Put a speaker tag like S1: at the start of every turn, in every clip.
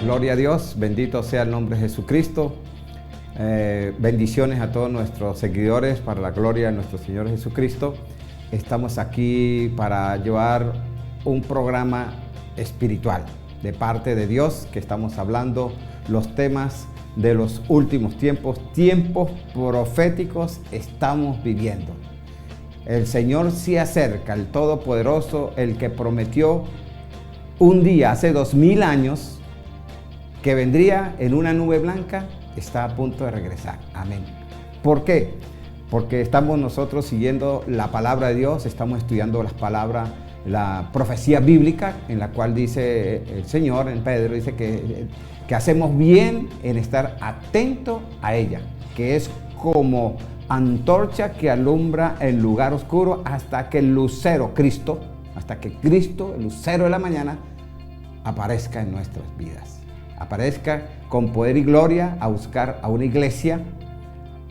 S1: Gloria a Dios, bendito sea el nombre de Jesucristo. Bendiciones a todos nuestros seguidores para la gloria de nuestro Señor Jesucristo. Estamos aquí para llevar un programa espiritual de parte de Dios, que estamos hablando los temas de los últimos tiempos, tiempos proféticos estamos viviendo. El Señor se acerca, el Todopoderoso, el que prometió un día, hace 2000 años, que vendría en una nube blanca, está a punto de regresar. Amén. ¿Por qué? Porque estamos nosotros siguiendo la palabra de Dios, estamos estudiando las palabras, la profecía bíblica, en la cual dice el Señor, en Pedro, dice que hacemos bien en estar atento a ella, que es como antorcha que alumbra el lugar oscuro hasta que el lucero, Cristo, el lucero de la mañana, aparezca en nuestras vidas. Aparezca con poder y gloria a buscar a una iglesia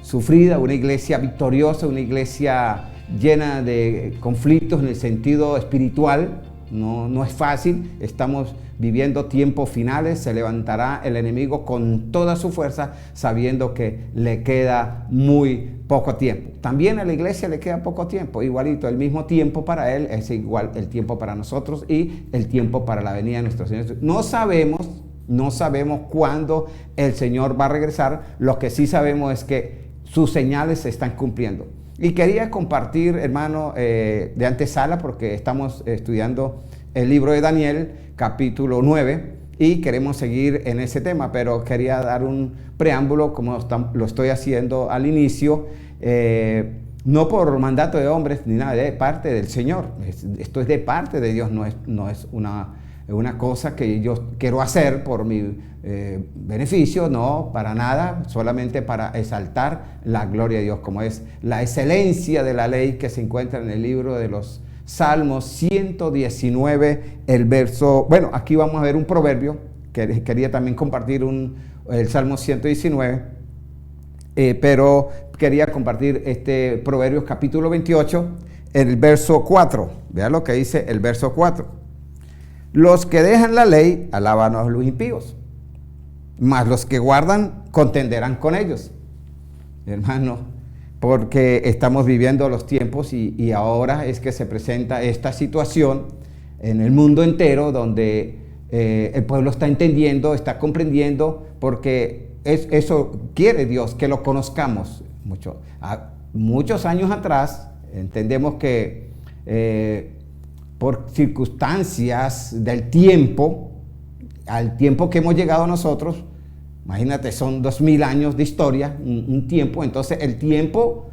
S1: sufrida, una iglesia victoriosa, una iglesia llena de conflictos en el sentido espiritual. No es fácil, estamos viviendo tiempos finales, se levantará el enemigo con toda su fuerza, sabiendo que le queda muy poco tiempo. También a la iglesia le queda poco tiempo, igualito, el mismo tiempo para él es igual el tiempo para nosotros y el tiempo para la venida de nuestro Señor. No sabemos cuándo el Señor va a regresar, lo que sí sabemos es que sus señales se están cumpliendo. Y quería compartir, hermano, de antesala, porque estamos estudiando el libro de Daniel, capítulo 9, y queremos seguir en ese tema, pero quería dar un preámbulo, como lo estoy haciendo al inicio, no por mandato de hombres ni nada, de parte del Señor. Esto es de parte de Dios, no es una cosa que yo quiero hacer por mi beneficio, no, para nada, solamente para exaltar la gloria de Dios, como es la excelencia de la ley que se encuentra en el libro de los Salmos 119, el verso, bueno, aquí vamos a ver un proverbio, que quería también compartir el Salmo 119, pero quería compartir este Proverbios capítulo 28, el verso 4, vean lo que dice el verso 4. Los que dejan la ley alaban a los impíos, mas los que guardan contenderán con ellos. Hermano, porque estamos viviendo los tiempos y ahora es que se presenta esta situación en el mundo entero donde el pueblo está entendiendo, está comprendiendo, porque eso quiere Dios, que lo conozcamos. Muchos años atrás entendemos que por circunstancias del tiempo, al tiempo que hemos llegado nosotros, imagínate, son 2000 años de historia, un tiempo, entonces el tiempo,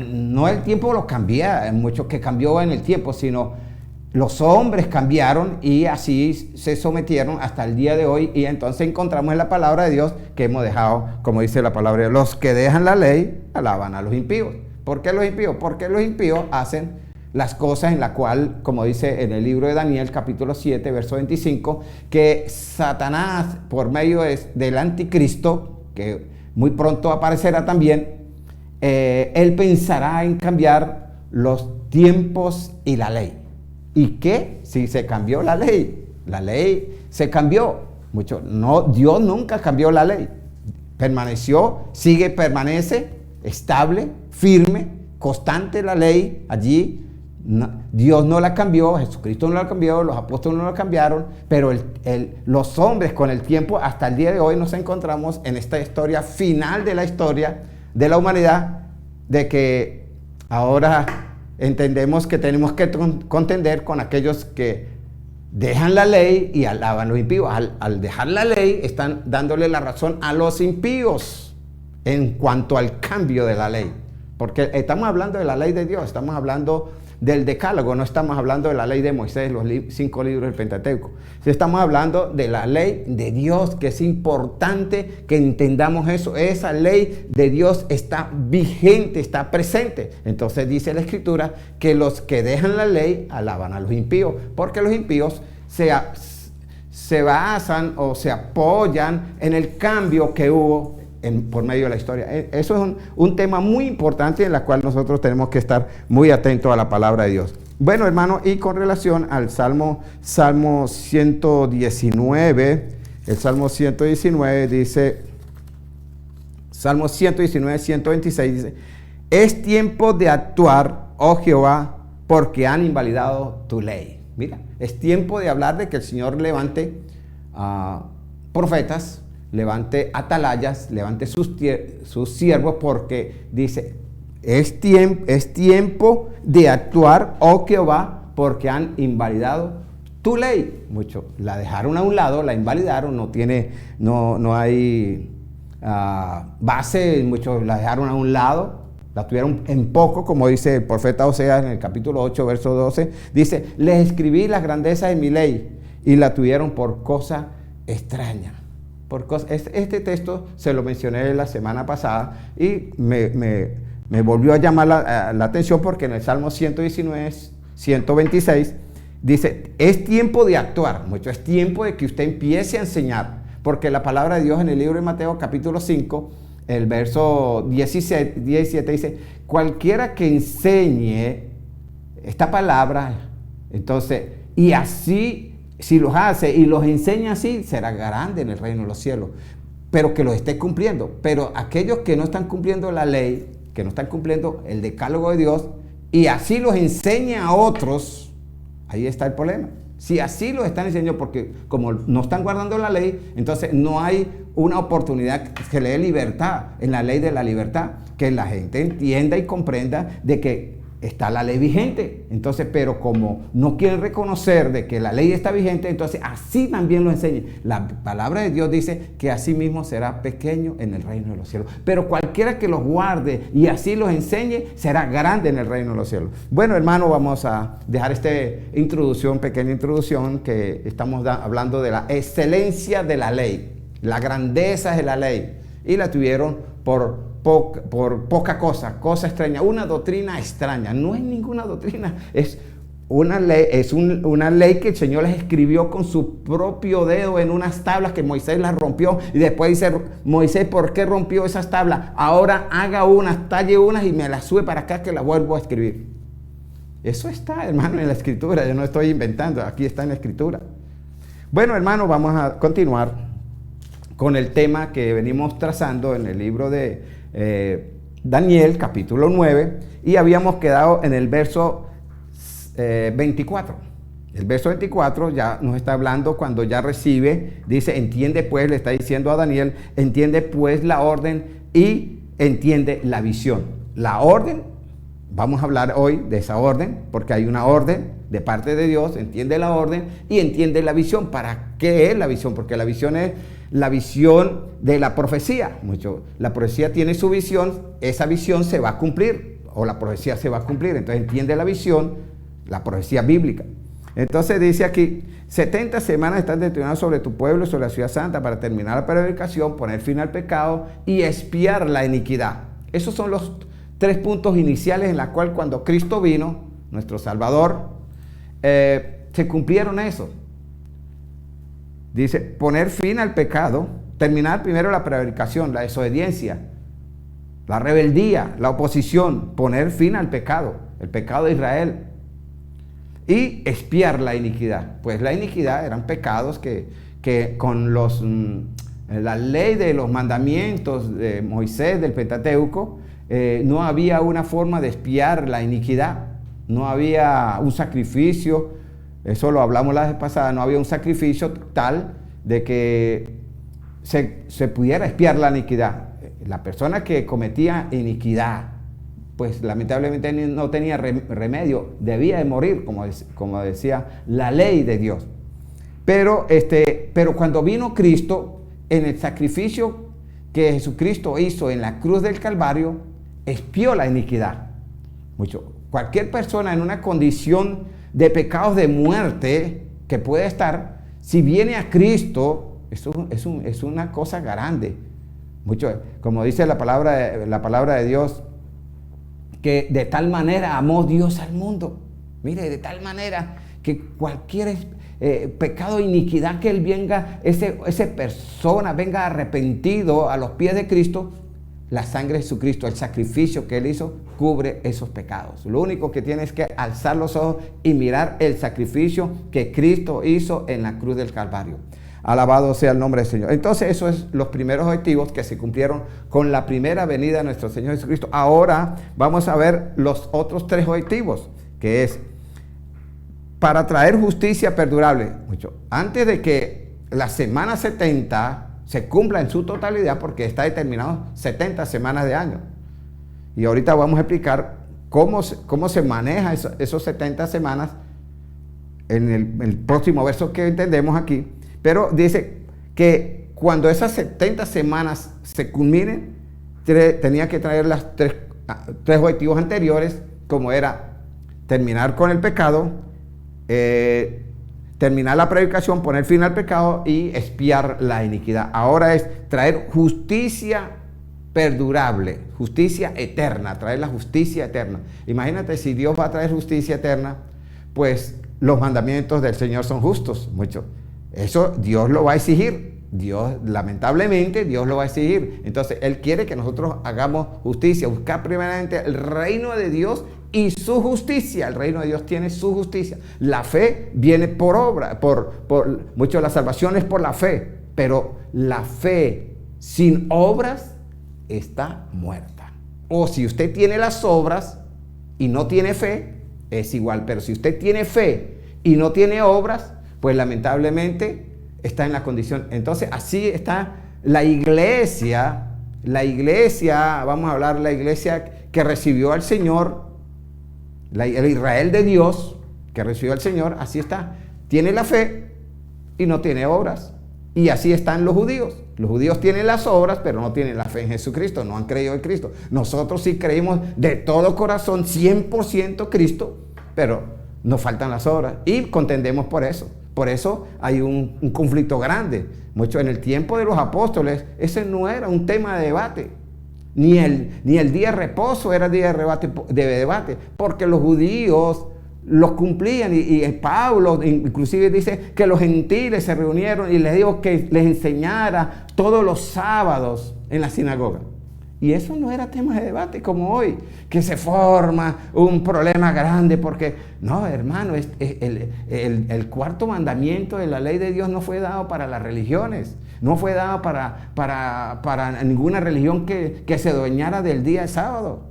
S1: no el tiempo lo cambia, mucho que cambió en el tiempo, sino los hombres cambiaron y así se sometieron hasta el día de hoy, y entonces encontramos en la palabra de Dios que hemos dejado, como dice la palabra de Dios, los que dejan la ley alaban a los impíos. ¿Por qué los impíos? Porque los impíos hacen las cosas en la cual, como dice en el libro de Daniel, capítulo 7, verso 25, que Satanás, por medio del anticristo, que muy pronto aparecerá también, él pensará en cambiar los tiempos y la ley. ¿Y qué? Si se cambió la ley se cambió. Dios nunca cambió la ley. Permanece estable, firme, constante la ley allí. Dios no la cambió, Jesucristo no la cambió, los apóstoles no la cambiaron, pero los hombres con el tiempo hasta el día de hoy nos encontramos en esta historia final de la historia de la humanidad, de que ahora entendemos que tenemos que contender con aquellos que dejan la ley y alaban a los impíos. Al dejar la ley están dándole la razón a los impíos en cuanto al cambio de la ley, porque estamos hablando de la ley de Dios, estamos hablando del decálogo, no estamos hablando de la ley de Moisés, los 5 libros del Pentateuco. Estamos hablando de la ley de Dios, que es importante que entendamos eso. Esa ley de Dios está vigente, está presente. Entonces dice la Escritura que los que dejan la ley alaban a los impíos, porque los impíos se basan o se apoyan en el cambio que hubo por medio de la historia. Eso es un tema muy importante en el cual nosotros tenemos que estar muy atentos a la palabra de Dios. Bueno, hermano, y con relación al Salmo 119, el Salmo 119 dice, Salmo 119, 126 dice, es tiempo de actuar, oh Jehová, porque han invalidado tu ley. Mira, es tiempo de hablar de que el Señor levante profetas, levante atalayas, levante sus siervos, porque dice, es tiempo de actuar, oh Jehová, porque han invalidado tu ley. Muchos la dejaron a un lado, la invalidaron, no hay base, muchos la dejaron a un lado, la tuvieron en poco, como dice el profeta Oseas en el capítulo 8, verso 12, dice, les escribí las grandezas de mi ley y la tuvieron por cosa extraña. Este texto se lo mencioné la semana pasada y me volvió a llamar la atención porque en el Salmo 119, 126 dice, es tiempo de actuar, mucho es tiempo de que usted empiece a enseñar, porque la palabra de Dios en el libro de Mateo capítulo 5, el verso 17 dice, cualquiera que enseñe esta palabra, entonces, y así, si los hace y los enseña así, será grande en el reino de los cielos, pero que los esté cumpliendo. Pero aquellos que no están cumpliendo la ley, que no están cumpliendo el decálogo de Dios, y así los enseña a otros, ahí está el problema. Si así los están enseñando, porque como no están guardando la ley, entonces no hay una oportunidad que le dé libertad, en la ley de la libertad, que la gente entienda y comprenda de que está la ley vigente. Entonces, pero como no quieren reconocer de que la ley está vigente, entonces así también lo enseñan. La palabra de Dios dice que así mismo será pequeño en el reino de los cielos. Pero cualquiera que los guarde y así los enseñe, será grande en el reino de los cielos. Bueno, hermano, vamos a dejar esta pequeña introducción, que estamos hablando de la excelencia de la ley, la grandeza de la ley. Y la tuvieron por poca cosa extraña, una doctrina extraña. No es ninguna doctrina, es una ley, una ley que el Señor les escribió con su propio dedo en unas tablas que Moisés las rompió, y después dice Moisés, ¿por qué rompió esas tablas? Ahora haga unas, talle unas y me las sube para acá que las vuelvo a escribir. Eso está, hermano, en la Escritura. Yo no estoy inventando, aquí está en la Escritura. Bueno, hermano, vamos a continuar con el tema que venimos trazando en el libro de Daniel, capítulo 9, y habíamos quedado en el verso 24. El verso 24 ya nos está hablando cuando ya recibe, dice, entiende pues, le está diciendo a Daniel, entiende pues la orden y entiende la visión. La orden, vamos a hablar hoy de esa orden, porque hay una orden de parte de Dios, entiende la orden y entiende la visión. ¿Para qué es la visión? Porque la visión es la visión de la profecía. La profecía tiene su visión, esa visión se va a cumplir, o la profecía se va a cumplir. Entonces entiende la visión, la profecía bíblica. Entonces dice aquí, 70 semanas están determinadas sobre tu pueblo y sobre la ciudad santa para terminar la predicación, poner fin al pecado y expiar la iniquidad. Esos son los 3 puntos iniciales en los cuales cuando Cristo vino, nuestro Salvador, se cumplieron eso. Dice, poner fin al pecado, terminar primero la prevaricación, la desobediencia, la rebeldía, la oposición, poner fin al pecado, el pecado de Israel, y expiar la iniquidad. Pues la iniquidad eran pecados que con la ley de los mandamientos de Moisés, del Pentateuco, no había una forma de expiar la iniquidad, no había un sacrificio. Eso lo hablamos la vez pasada, no había un sacrificio tal de que se pudiera expiar la iniquidad. La persona que cometía iniquidad, pues lamentablemente no tenía remedio, debía de morir, como decía la ley de Dios. Pero cuando vino Cristo, en el sacrificio que Jesucristo hizo en la cruz del Calvario, expió la iniquidad. Cualquier persona en una condición de pecados de muerte que puede estar, si viene a Cristo, es una cosa grande. Como dice la palabra de Dios, que de tal manera amó Dios al mundo. Mire, de tal manera que cualquier pecado e iniquidad, que él venga, esa persona venga arrepentido a los pies de Cristo, la sangre de Jesucristo, el sacrificio que él hizo, cubre esos pecados. Lo único que tienes que alzar los ojos y mirar el sacrificio que Cristo hizo en la cruz del Calvario. Alabado sea el nombre del Señor. Entonces, esos son los primeros objetivos que se cumplieron con la primera venida de nuestro Señor Jesucristo. Ahora vamos a ver los otros 3 objetivos, que es para traer justicia perdurable. Antes de que la semana 70 se cumpla en su totalidad, porque está determinado 70 semanas de año. Y ahorita vamos a explicar cómo se maneja esos 70 semanas en el próximo verso que entendemos aquí. Pero dice que cuando esas 70 semanas se culminen, tenía que traer las tres objetivos anteriores, como era terminar con el pecado, terminar la predicación, poner fin al pecado y expiar la iniquidad. Ahora es traer justicia perdurable, justicia eterna, traer la justicia eterna. Imagínate, si Dios va a traer justicia eterna, pues los mandamientos del Señor son justos, mucho. Eso Dios lo va a exigir. Dios, lamentablemente, Dios lo va a exigir. Entonces, Él quiere que nosotros hagamos justicia, buscar primeramente el reino de Dios y su justicia. El reino de Dios tiene su justicia. La fe viene por obra, mucho la salvación es por la fe, pero la fe sin obras está muerta. O si usted tiene las obras y no tiene fe, es igual. Pero si usted tiene fe y no tiene obras, pues lamentablemente está en la condición. Entonces así está la iglesia, vamos a hablar de la iglesia que recibió al Señor, el Israel de Dios que recibió al Señor, así está. Tiene la fe y no tiene obras. Y así están los judíos. Los judíos tienen las obras, pero no tienen la fe en Jesucristo, no han creído en Cristo. Nosotros sí creímos de todo corazón, 100% Cristo, pero nos faltan las obras y contendemos por eso. Por eso hay un conflicto grande. Mucho en el tiempo de los apóstoles, ese no era un tema de debate. Ni el día de reposo era día de debate, porque los judíos los cumplían. Y Pablo inclusive dice que los gentiles se reunieron y les dijo que les enseñara todos los sábados en la sinagoga. Y eso no era tema de debate como hoy, que se forma un problema grande porque, no, hermano, el cuarto mandamiento de la ley de Dios no fue dado para las religiones, no fue dado para ninguna religión que se adueñara del día de sábado.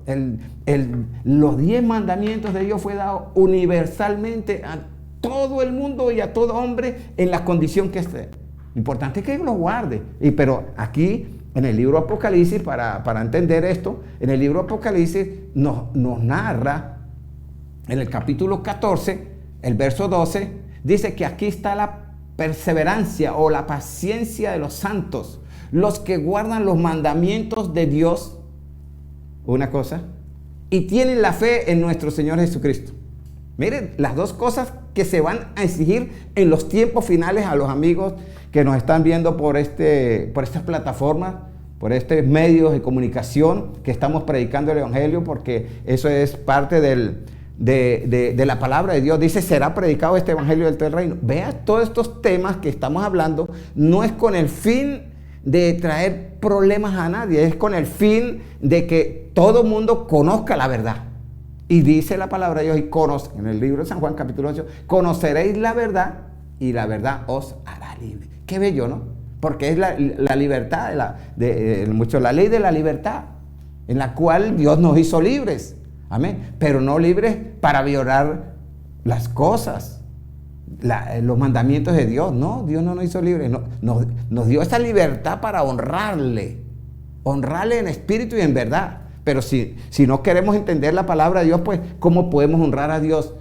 S1: Los 10 mandamientos de Dios fue dado universalmente a todo el mundo y a todo hombre en la condición que esté. Importante es que los guarde. Pero aquí, en el libro Apocalipsis, para entender esto, en el libro Apocalipsis nos narra, en el capítulo 14, el verso 12, dice que aquí está la perseverancia o la paciencia de los santos, los que guardan los mandamientos de Dios, una cosa, y tienen la fe en nuestro Señor Jesucristo. Miren, las dos cosas que se van a exigir en los tiempos finales a los amigos que nos están viendo por estas plataformas, por estos medios de comunicación que estamos predicando el Evangelio, porque eso es parte de la palabra de Dios. Dice, será predicado este Evangelio del reino. Vea, todos estos temas que estamos hablando no es con el fin de traer problemas a nadie, es con el fin de que todo el mundo conozca la verdad. Y dice la palabra de Dios, y en el libro de San Juan capítulo 8, conoceréis la verdad y la verdad os hará libre. Qué bello, ¿no? Porque es la libertad, la ley de la libertad, en la cual Dios nos hizo libres. Amén. Pero no libres para violar las cosas, los mandamientos de Dios. No, Dios no nos hizo libres. Nos dio esa libertad para honrarle en espíritu y en verdad. Pero si no queremos entender la palabra de Dios, pues ¿cómo podemos honrar a Dios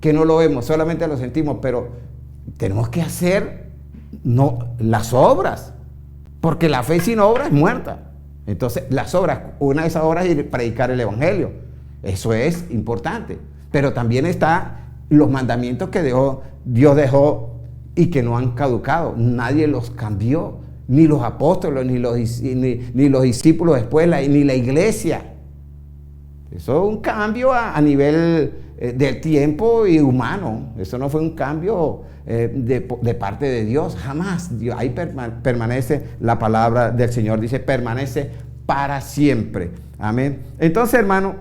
S1: que no lo vemos, solamente lo sentimos? Pero tenemos que hacer las obras, porque la fe sin obras es muerta. Entonces las obras, una de esas obras es predicar el Evangelio. Eso es importante. Pero también está los mandamientos que Dios dejó y que no han caducado. Nadie los cambió. Ni los apóstoles, ni los discípulos después, ni la iglesia. Eso es un cambio a nivel del tiempo y humano. Eso no fue un cambio de parte de Dios, jamás. Ahí permanece la palabra del Señor, dice, permanece para siempre. Amén. Entonces, hermano,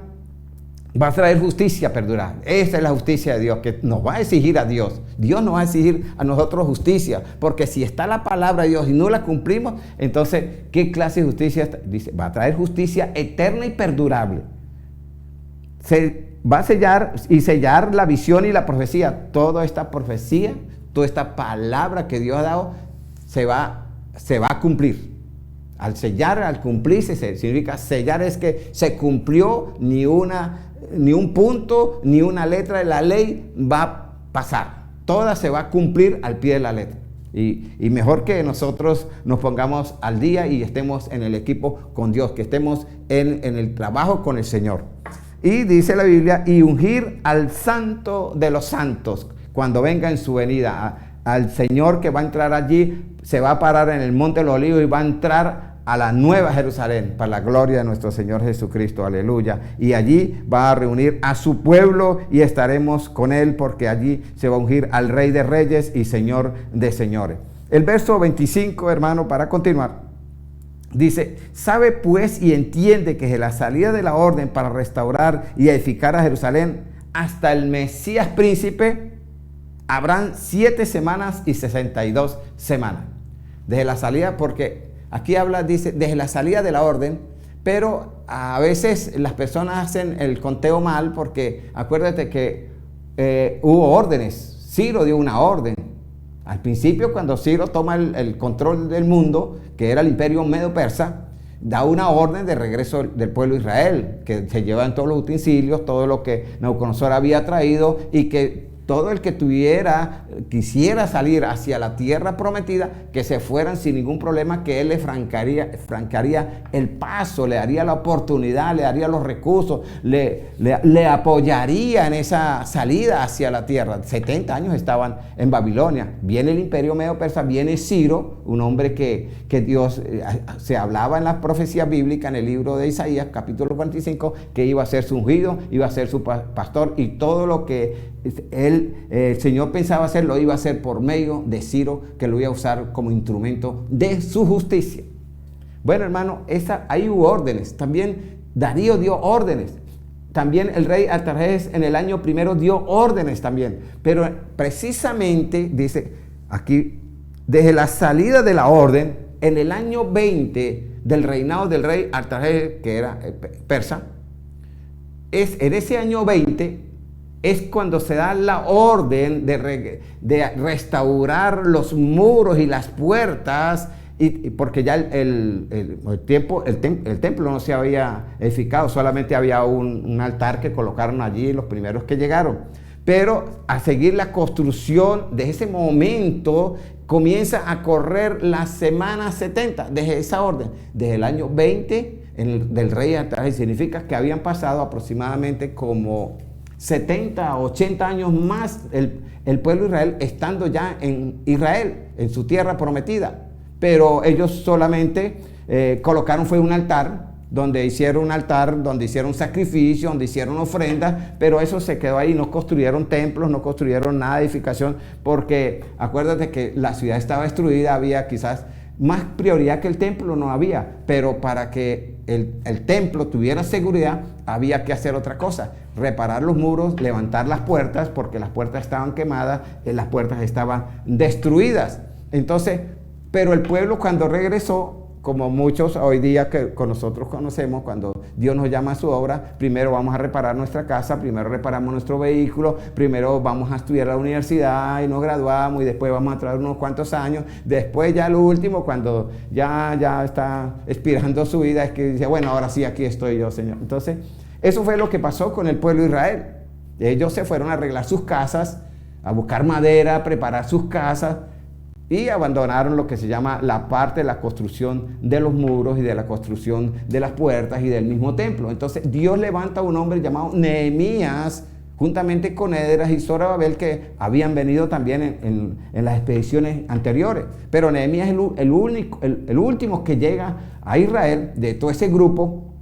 S1: va a traer justicia perdurable. Esa es la justicia de Dios, que nos va a exigir a Dios. Dios nos va a exigir a nosotros justicia, porque si está la palabra de Dios y no la cumplimos, entonces, ¿qué clase de justicia está? Dice, va a traer justicia eterna y perdurable. Se va a sellar la visión y la profecía. Toda esta profecía, toda esta palabra que Dios ha dado, se va a cumplir. Al sellar, al cumplirse, significa sellar es que se cumplió, ni un punto, ni una letra de la ley va a pasar. Toda se va a cumplir al pie de la letra. Y mejor que nosotros nos pongamos al día y estemos en el equipo con Dios, que estemos en el trabajo con el Señor. Y dice la Biblia, y ungir al santo de los santos cuando venga en su venida. Al Señor que va a entrar allí, se va a parar en el Monte de los Olivos y va a entrar a la nueva Jerusalén para la gloria de nuestro Señor Jesucristo, aleluya. Y allí va a reunir a su pueblo y estaremos con él, porque allí se va a ungir al Rey de Reyes y Señor de Señores. El verso 25, hermano, para continuar, dice, sabe pues y entiende que desde la salida de la orden para restaurar y edificar a Jerusalén hasta el Mesías príncipe, habrán 7 semanas y 62 semanas. Desde la salida, porque aquí habla, dice, desde la salida de la orden, pero a veces las personas hacen el conteo mal, porque acuérdate que hubo órdenes. Ciro dio una orden. Al principio, cuando Ciro toma el control del mundo, que era el imperio medo-persa, da una orden de regreso del pueblo de Israel, que se llevan todos los utensilios, todo lo que Nabucodonosor había traído, y que todo el que quisiera salir hacia la tierra prometida, que se fueran sin ningún problema, que él le francaría el paso, le daría la oportunidad, le daría los recursos, le apoyaría en esa salida hacia la tierra. 70 años estaban en Babilonia. Viene el imperio medo-persa, viene Ciro, un hombre que Dios, se hablaba en la profecía bíblica, en el libro de Isaías, capítulo 45, que iba a ser su ungido, iba a ser su pastor, y todo lo que el Señor pensaba hacer, lo iba a hacer por medio de Ciro, que lo iba a usar como instrumento de su justicia. Bueno, hermano, ahí hubo órdenes. También Darío dio órdenes. También el rey Artajerjes en el año primero dio órdenes también. Pero precisamente, dice aquí, desde la salida de la orden, en el año 20 del reinado del rey Artajerjes, que era persa, en ese año 20 es cuando se da la orden de restaurar los muros y las puertas, porque ya el templo no se había edificado, solamente había un altar que colocaron allí los primeros que llegaron. Pero a seguir la construcción, desde ese momento comienza a correr la semana 70, desde esa orden, desde el año 20 del rey Artajerjes. Significa que habían pasado aproximadamente como 70 o 80 años más el pueblo de Israel, estando ya en Israel, en su tierra prometida. Pero ellos solamente colocaron fue un altar, donde hicieron sacrificios, donde hicieron ofrendas, pero eso se quedó ahí. No construyeron templos, no construyeron nada de edificación, porque acuérdate que la ciudad estaba destruida, había quizás más prioridad que el templo, no había, pero para que el templo tuviera seguridad, había que hacer otra cosa: reparar los muros, levantar las puertas, porque las puertas estaban quemadas, las puertas estaban destruidas. Entonces, pero el pueblo, cuando regresó, como muchos hoy día que con nosotros conocemos, cuando Dios nos llama a su obra, primero vamos a reparar nuestra casa, primero reparamos nuestro vehículo, primero vamos a estudiar a la universidad y nos graduamos, y después vamos a traer unos cuantos años, después ya lo último, cuando ya está expirando su vida, es que dice, bueno, ahora sí, aquí estoy yo, Señor. Entonces, eso fue lo que pasó con el pueblo de Israel. Ellos se fueron a arreglar sus casas, a buscar madera, a preparar sus casas, y abandonaron lo que se llama la parte de la construcción de los muros y de la construcción de las puertas y del mismo templo. Entonces Dios levanta a un hombre llamado Nehemías, juntamente con Esdras y Zorobabel, que habían venido también en las expediciones anteriores. Pero Nehemías es el último que llega a Israel de todo ese grupo,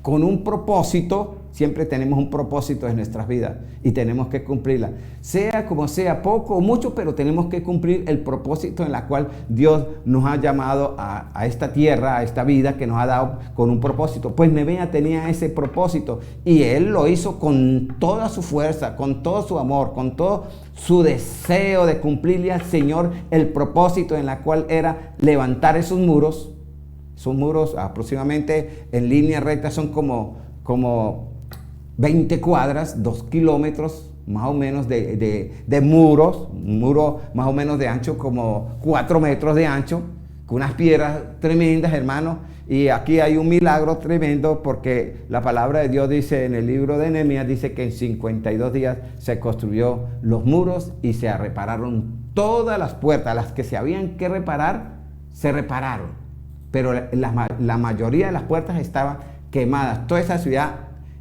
S1: con un propósito siempre tenemos un propósito en nuestras vidas y tenemos que cumplirla. Sea como sea, poco o mucho, pero tenemos que cumplir el propósito en la cual Dios nos ha llamado a esta tierra, a esta vida que nos ha dado con un propósito. Pues Nehemías tenía ese propósito y él lo hizo con toda su fuerza, con todo su amor, con todo su deseo de cumplirle al Señor el propósito en la cual era levantar esos muros. Son muros aproximadamente en línea recta, son como 20 cuadras, 2 kilómetros más o menos de muros, un muro más o menos de ancho, como 4 metros de ancho, con unas piedras tremendas, hermanos. Y aquí hay un milagro tremendo porque la palabra de Dios dice en el libro de Nehemías, dice que en 52 días se construyó los muros y se repararon todas las puertas, las que se habían que reparar, se repararon. Pero la mayoría de las puertas estaban quemadas. Toda esa ciudad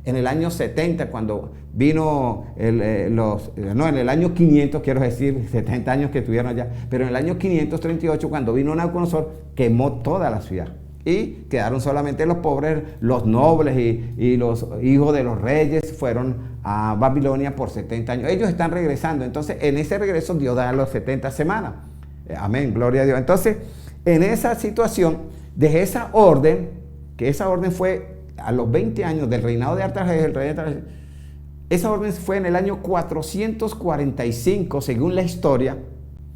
S1: en el año 70, cuando vino, en el año 500, quiero decir, 70 años que estuvieron allá, pero en el año 538, cuando vino Nabucodonosor, quemó toda la ciudad. Y quedaron solamente los pobres, los nobles y los hijos de los reyes fueron a Babilonia por 70 años. Ellos están regresando. Entonces, en ese regreso Dios da las 70 semanas. Amén, gloria a Dios. Entonces, en esa situación, de esa orden, que esa orden fue a los 20 años del reinado de Artajerjes, el rey de Artajerjes, esa orden fue en el año 445, según la historia.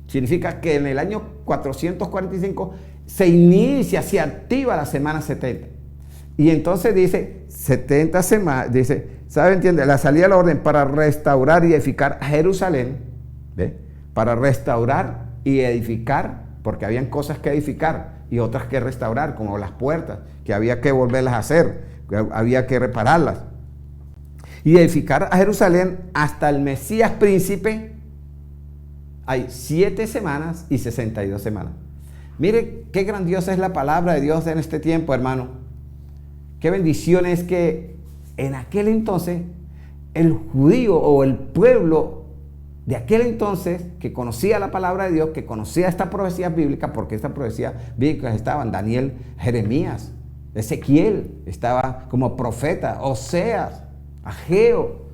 S1: Significa que en el año 445 se inicia, se activa la semana 70. Y entonces dice, 70 semanas, dice, ¿sabe? Entiende, la salida de la orden para restaurar y edificar a Jerusalén, ¿ve? Para restaurar y edificar, porque habían cosas que edificar y otras que restaurar, como las puertas, que había que volverlas a hacer, que había que repararlas. Y edificar a Jerusalén hasta el Mesías príncipe, hay 7 semanas y 62 semanas. Mire qué grandiosa es la palabra de Dios en este tiempo, hermano. Qué bendición es que en aquel entonces el judío o el pueblo de aquel entonces, que conocía la palabra de Dios, que conocía esta profecía bíblica, porque estas profecías bíblicas estaban, Daniel, Jeremías, Ezequiel, estaba como profeta, Oseas, Ageo,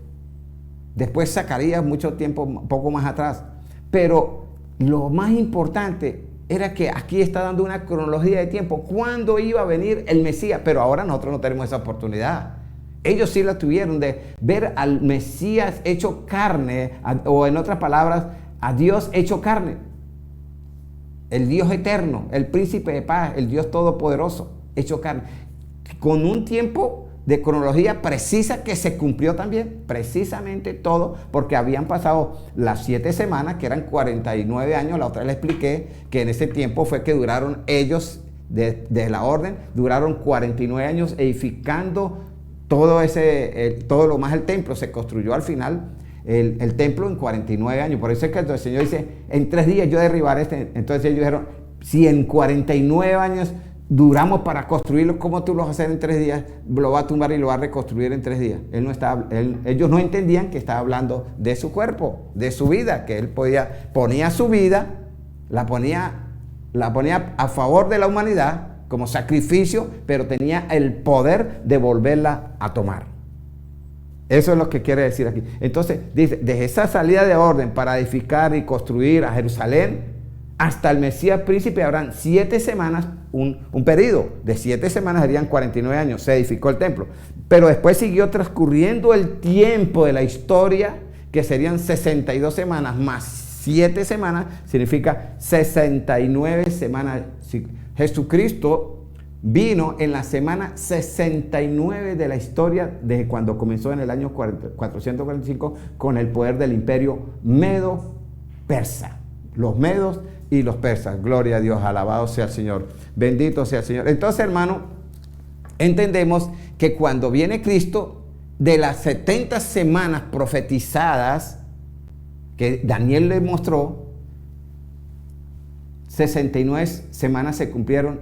S1: después Zacarías, mucho tiempo, un poco más atrás. Pero lo más importante era que aquí está dando una cronología de tiempo, cuándo iba a venir el Mesías, pero ahora nosotros no tenemos esa oportunidad. Ellos sí la tuvieron de ver al Mesías hecho carne, o en otras palabras, a Dios hecho carne. El Dios eterno, el príncipe de paz, el Dios todopoderoso, hecho carne. Con un tiempo de cronología precisa que se cumplió también, precisamente todo, porque habían pasado las 7 semanas, que eran 49 años, la otra le expliqué, que en ese tiempo fue que duraron ellos, de la orden, duraron 49 años edificando todo lo más el templo. Se construyó al final el templo en 49 años. Por eso es que el Señor dice, en 3 días yo derribaré este. Entonces ellos dijeron, si en 49 años duramos para construirlo, ¿cómo tú lo vas a hacer en 3 días? Lo va a tumbar y lo va a reconstruir en 3 días. Ellos no entendían que estaba hablando de su cuerpo, de su vida, que él ponía su vida, la ponía a favor de la humanidad, como sacrificio, pero tenía el poder de volverla a tomar. Eso es lo que quiere decir aquí. Entonces, dice, desde esa salida de orden para edificar y construir a Jerusalén, hasta el Mesías príncipe habrán 7 semanas, un periodo de 7 semanas, serían 49 años, se edificó el templo. Pero después siguió transcurriendo el tiempo de la historia, que serían 62 semanas más 7 semanas, significa 69 semanas. Jesucristo vino en la semana 69 de la historia, desde cuando comenzó en el año 445 con el poder del imperio medo-persa. Los medos y los persas. Gloria a Dios, alabado sea el Señor, bendito sea el Señor. Entonces, hermano, entendemos que cuando viene Cristo, de las 70 semanas profetizadas que Daniel le mostró, 69 semanas se cumplieron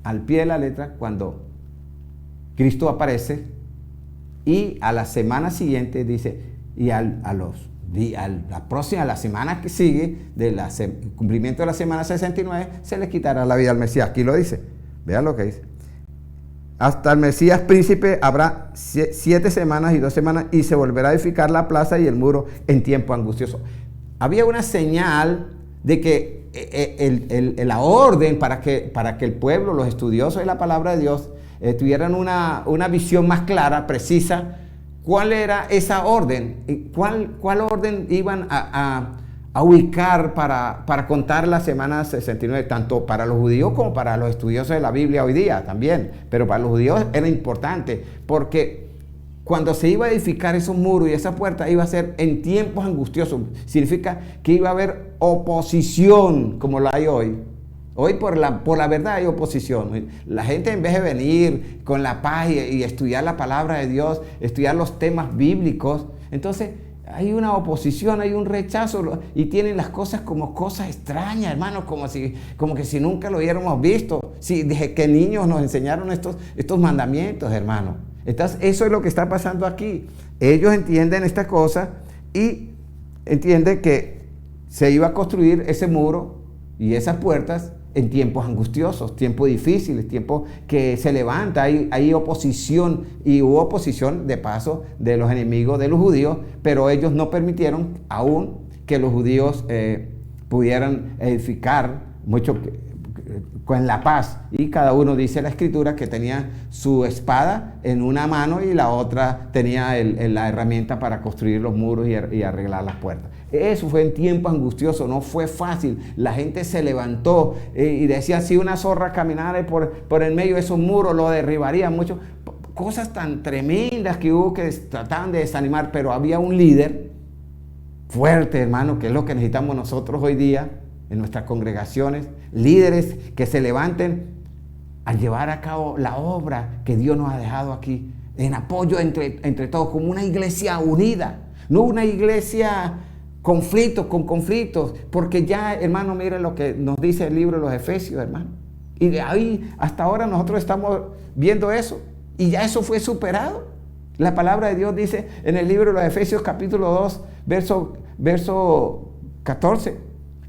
S1: al pie de la letra cuando Cristo aparece, y a la semana siguiente dice, y a la próxima, la semana que sigue, del cumplimiento de la semana 69, se le quitará la vida al Mesías. Aquí lo dice, vean lo que dice. hasta el Mesías príncipe habrá 7 semanas y 2 semanas y se volverá a edificar la plaza y el muro en tiempo angustioso. Había una señal de que la orden para que el pueblo, los estudiosos de la palabra de Dios, tuvieran una visión más clara, precisa, cuál era esa orden, cuál orden iban a ubicar para contar la semana 69, tanto para los judíos como para los estudiosos de la Biblia hoy día también. Pero para los judíos era importante porque cuando se iba a edificar esos muros y esa puerta iba a ser en tiempos angustiosos. Significa que iba a haber oposición como la hay hoy. Hoy por la verdad hay oposición. La gente, en vez de venir con la paz y estudiar la palabra de Dios, estudiar los temas bíblicos, entonces hay una oposición, hay un rechazo y tienen las cosas como cosas extrañas, hermanos, como que si nunca lo hubiéramos visto. Si desde que niños nos enseñaron estos mandamientos, hermanos. Entonces eso es lo que está pasando aquí. Ellos entienden esta cosa y entienden que se iba a construir ese muro y esas puertas en tiempos angustiosos, tiempos difíciles, tiempos que se levanta, hay oposición, y hubo oposición de paso de los enemigos de los judíos, pero ellos no permitieron aún que los judíos pudieran edificar mucho con la paz. Y cada uno, dice la escritura, que tenía su espada en una mano y la otra tenía la herramienta para construir los muros y arreglar las puertas. Eso fue en tiempo angustioso, no fue fácil. La gente se levantó y decía, si una zorra caminara por el medio de esos muros lo derribaría mucho. Cosas tan tremendas que hubo que trataban de desanimar, pero había un líder fuerte, hermano, que es lo que necesitamos nosotros hoy día en nuestras congregaciones, líderes que se levanten a llevar a cabo la obra que Dios nos ha dejado aquí, en apoyo entre todos, como una iglesia unida, no una iglesia con conflictos, porque ya, hermano, mire lo que nos dice el libro de los Efesios, hermano, y de ahí hasta ahora nosotros estamos viendo eso, y ya eso fue superado. La palabra de Dios dice en el libro de los Efesios capítulo 2, verso 14,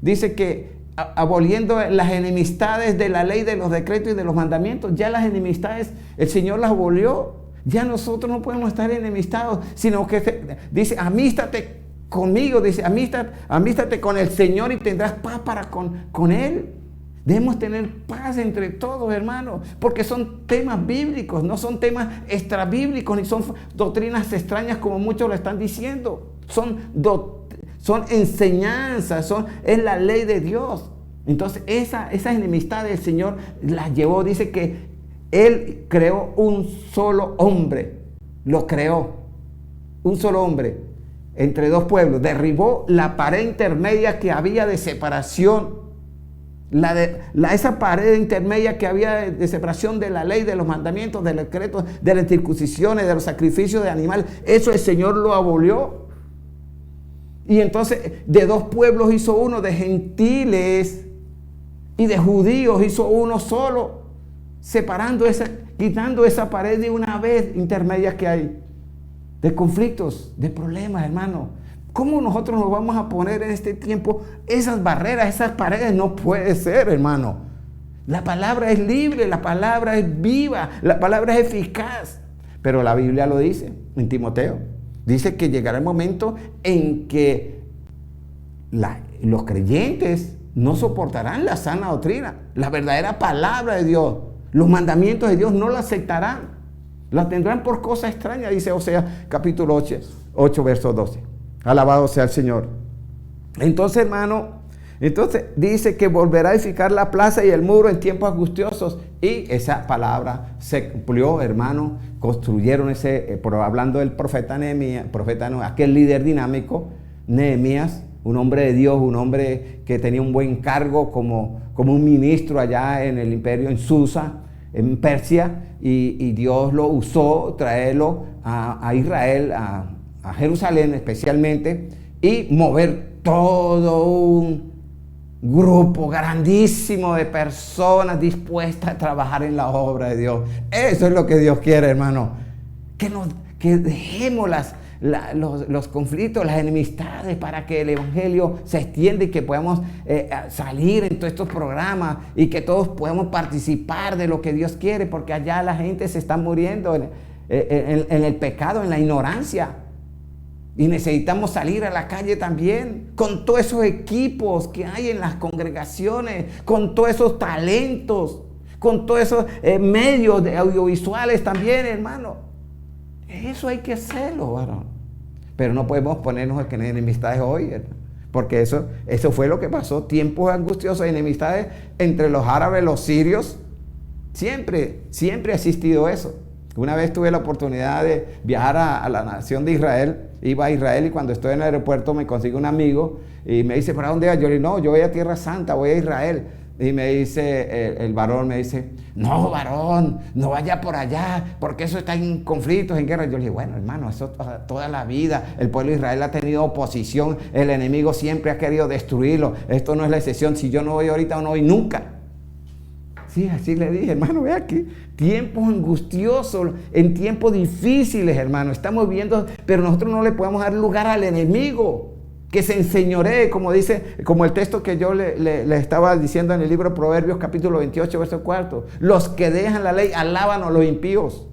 S1: dice que aboliendo las enemistades de la ley, de los decretos y de los mandamientos, ya las enemistades el Señor las abolió. Ya nosotros no podemos estar enemistados, sino que dice, amístate conmigo, dice, amístate con el Señor y tendrás paz para con Él. Debemos tener paz entre todos, hermanos, porque son temas bíblicos, no son temas extrabíblicos, ni son doctrinas extrañas como muchos lo están diciendo. Son enseñanzas, es la ley de Dios. Entonces esa enemistad del Señor la llevó, dice que Él creó un solo hombre, lo creó, un solo hombre, entre dos pueblos, derribó la pared intermedia que había de separación, esa pared intermedia que había de separación de la ley, de los mandamientos, de los decretos, de las circuncisiones, de los sacrificios de animales. Eso el Señor lo abolió. Y entonces de dos pueblos hizo uno, de gentiles y de judíos hizo uno solo, quitando esa pared de una vez intermedia que hay, de conflictos, de problemas, hermano. ¿Cómo nosotros nos vamos a poner en este tiempo esas barreras, esas paredes? No puede ser, hermano. La palabra es libre, la palabra es viva, la palabra es eficaz. Pero la Biblia lo dice en Timoteo. Dice que llegará el momento en que los creyentes no soportarán la sana doctrina, la verdadera palabra de Dios. Los mandamientos de Dios no la aceptarán. La tendrán por cosa extraña, dice Oseas capítulo 8, verso 12. Alabado sea el Señor. Entonces, hermano, dice que volverá a edificar la plaza y el muro en tiempos angustiosos. Y esa palabra se cumplió, hermano. Construyeron hablando del profeta Nehemías, aquel líder dinámico, Nehemías, un hombre de Dios, un hombre que tenía un buen cargo como un ministro allá en el imperio, en Susa, en Persia, y Dios lo usó, traerlo a Israel, a Jerusalén especialmente, y mover todo un grupo grandísimo de personas dispuestas a trabajar en la obra de Dios. Eso es lo que Dios quiere, hermano. Que dejemos los conflictos, las enemistades, para que el evangelio se extienda y que podamos salir en todos estos programas y que todos podamos participar de lo que Dios quiere, porque allá la gente se está muriendo en el pecado, en la ignorancia. Y necesitamos salir a la calle también, con todos esos equipos que hay en las congregaciones, con todos esos talentos, con todos esos medios de audiovisuales también, hermano. Eso hay que hacerlo, varón. Pero no podemos ponernos en enemistades hoy, hermano, porque eso fue lo que pasó. Tiempos angustiosos, enemistades entre los árabes y los sirios. Siempre ha existido eso. Una vez tuve la oportunidad de viajar a la nación de Israel. Iba a Israel y cuando estoy en el aeropuerto me consigo un amigo y me dice, ¿para dónde vas? Yo le digo, no, yo voy a Tierra Santa, voy a Israel. Y me dice, el varón me dice, no, varón, no vaya por allá, porque eso está en conflictos, en guerra. Yo le digo, bueno, hermano, eso toda la vida, el pueblo de Israel ha tenido oposición, el enemigo siempre ha querido destruirlo. Esto no es la excepción, si yo no voy ahorita, no voy nunca. Sí, así le dije, hermano, ve aquí, tiempos angustiosos, en tiempos difíciles, hermano, estamos viviendo, pero nosotros no le podemos dar lugar al enemigo, que se enseñoree, como el texto que yo le estaba diciendo en el libro de Proverbios, capítulo 28, verso 4, los que dejan la ley alaban a los impíos.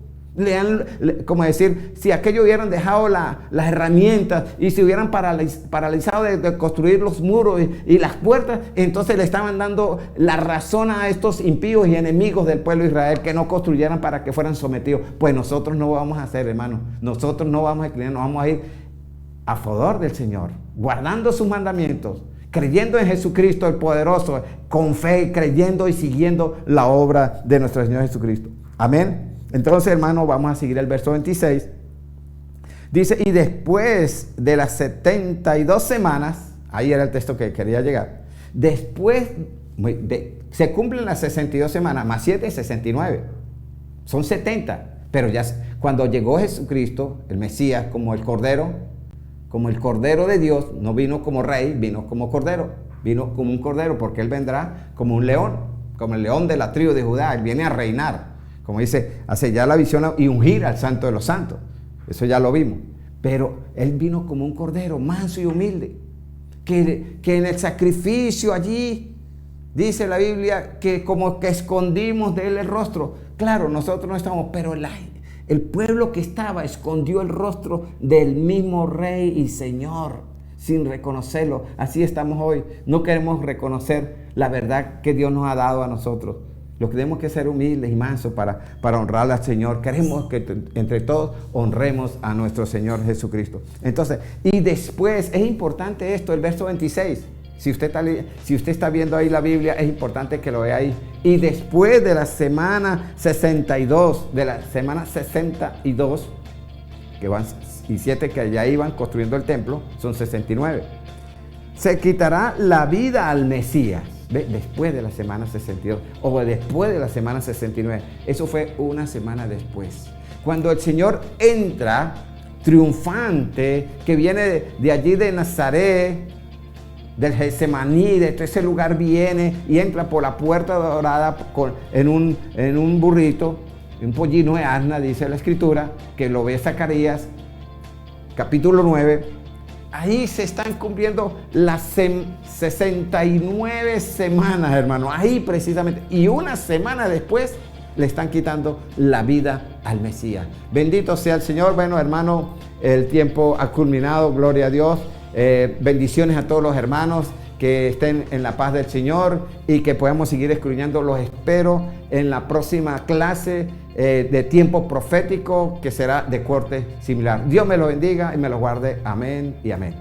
S1: Como decir, si aquellos hubieran dejado las herramientas y se hubieran paralizado de construir los muros y las puertas, entonces le estaban dando la razón a estos impíos y enemigos del pueblo de Israel que no construyeran para que fueran sometidos. Pues nosotros no vamos a hacer, hermano, nosotros no vamos a inclinar, nos vamos a ir a favor del Señor, guardando sus mandamientos, creyendo en Jesucristo el poderoso, con fe, creyendo y siguiendo la obra de nuestro Señor Jesucristo. Amén. Entonces, hermano, vamos a seguir el verso 26. Dice, y después de las 72 semanas, ahí era el texto que quería llegar, se cumplen las 62 semanas, más 7, 69. Son 70. Pero ya cuando llegó Jesucristo, el Mesías, como el Cordero de Dios, no vino como rey, vino como Cordero. Vino como un Cordero porque Él vendrá como un león, como el león de la tribu de Judá. Él viene a reinar. Como dice, hace ya la visión y ungir al Santo de los Santos. Eso ya lo vimos. Pero Él vino como un cordero manso y humilde. Que en el sacrificio allí, dice la Biblia, que como que escondimos de Él el rostro. Claro, nosotros no estamos, pero el pueblo que estaba escondió el rostro del mismo Rey y Señor sin reconocerlo. Así estamos hoy. No queremos reconocer la verdad que Dios nos ha dado a nosotros. Lo que tenemos que ser humildes y mansos para honrar al Señor. Queremos que entre todos honremos a nuestro Señor Jesucristo. Entonces, y después, es importante esto, el verso 26. Si usted está viendo ahí la Biblia, es importante que lo vea ahí. Y después de la semana 62, que van y 7 que ya iban construyendo el templo, son 69. Se quitará la vida al Mesías. Después de la semana 62 o después de la semana 69. Eso fue una semana después. Cuando el Señor entra triunfante, que viene de allí de Nazaret, del Getsemaní, de todo ese lugar viene y entra por la puerta dorada en un burrito, un pollino de asna, dice la Escritura, que lo ve Zacarías, capítulo 9. Ahí se están cumpliendo las 69 semanas, hermano. Ahí precisamente. Y una semana después le están quitando la vida al Mesías. Bendito sea el Señor. Bueno, hermano, el tiempo ha culminado. Gloria a Dios. Bendiciones a todos los hermanos. Que estén en la paz del Señor y que podamos seguir escudriñando. Los espero en la próxima clase de tiempo profético que será de corte similar. Dios me lo bendiga y me lo guarde. Amén y amén.